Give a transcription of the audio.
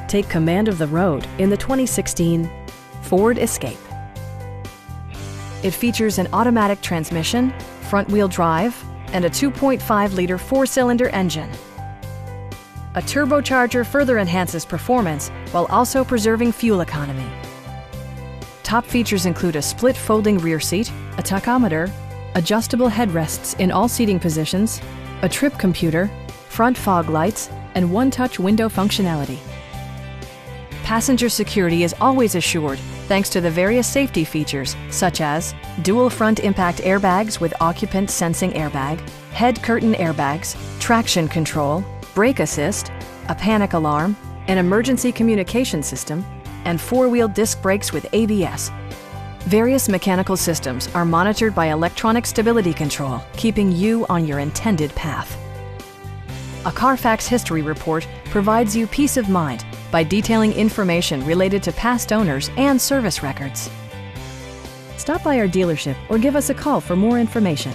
Take command of the road in the 2016 Ford Escape. It features an automatic transmission, front-wheel drive, and a 2.5-liter four-cylinder engine. A turbocharger further enhances performance while also preserving fuel economy. Top features include a split folding rear seat, a tachometer, adjustable headrests in all seating positions, a trip computer, front fog lights, and one-touch window functionality. Passenger security is always assured thanks to the various safety features such as dual front impact airbags with occupant sensing airbag, head curtain airbags, traction control, brake assist, a panic alarm, an emergency communication system, and four-wheel disc brakes with ABS. Various mechanical systems are monitored by electronic stability control, keeping you on your intended path. A Carfax history report provides you peace of mind by detailing information related to past owners and service records. Stop by our dealership or give us a call for more information.